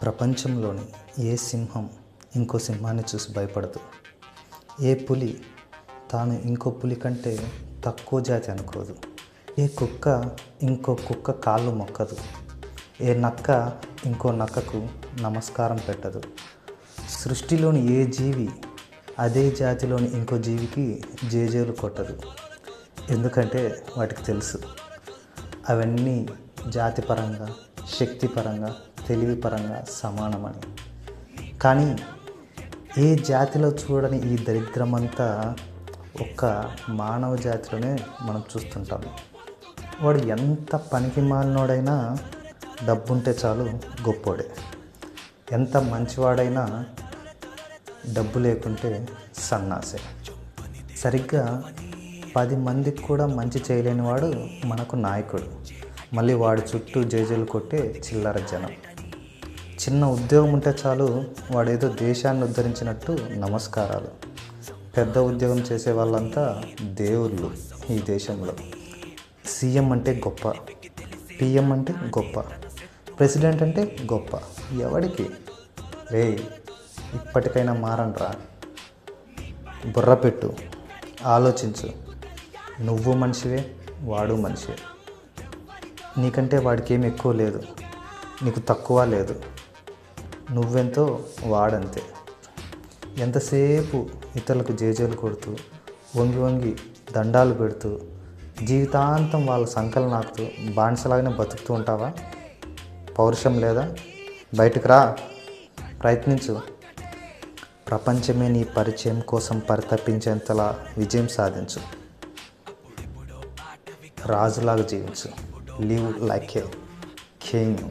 ప్రపంచంలోని ఏ సింహం ఇంకో సింహాన్ని చూసి భయపడదు. ఏ పులి తాను ఇంకో పులి కంటే తక్కువ జాతి అనుకోదు. ఏ కుక్క ఇంకో కుక్క కాళ్ళు మొక్కదు. ఏ నక్క ఇంకో నక్కకు నమస్కారం పెట్టదు. సృష్టిలోని ఏ జీవి అదే జాతిలోని ఇంకో జీవికి జేజేలు కొట్టదు. ఎందుకంటే వాటికి తెలుసు అవన్నీ జాతిపరంగా, శక్తిపరంగా, తెలివిపరంగా సమానమని. కానీ ఏ జాతిలో చూడని ఈ దరిద్రమంతా ఒక్క మానవ జాతిలోనే మనం చూస్తుంటాము. వాడు ఎంత పనికి మాలినోడైనా డబ్బుంటే చాలు గొప్పోడే. ఎంత మంచివాడైనా డబ్బు లేకుంటే సన్నాసే. సరిగ్గా 10 మందికి కూడా మంచి చేయలేని వాడు మనకు నాయకుడు. మళ్ళీ వాడి చుట్టూ జేజేలు కొట్టే చిల్లర జనం. చిన్న ఉద్యోగం ఉంటే చాలు వాడేదో దేశాన్ని ఉద్ధరించినట్టు నమస్కారాలు. పెద్ద ఉద్యోగం చేసే వాళ్ళంతా దేవుళ్ళు ఈ దేశంలో. సీఎం అంటే గొప్ప, పిఎం అంటే గొప్ప, ప్రెసిడెంట్ అంటే గొప్ప. ఎవడికి రే? ఇప్పటికైనా మారండ్రా. బుర్ర పెట్టు, ఆలోచించు. నువ్వు మనిషివే, వాడు మనిషివే. నీకంటే వాడికి ఏమి ఎక్కువ లేదు, నీకు తక్కువ లేదు. నువ్వెంతో వాడంతే. ఎంతసేపు ఇతరులకు జేజేలు కొడుతూ, వంగి వంగి దండాలు పెడుతూ, జీవితాంతం వాళ్ళ సంకలు నాకుతూ బానిసలాగానే బతుకుతూ ఉంటావా? పౌరుషం లేదా? బయటకు రా, ప్రయత్నించు. ప్రపంచమే నీ పరిచయం కోసం పరితపించేంతలా విజయం సాధించు. రాజులాగా జీవించు. Live like a king.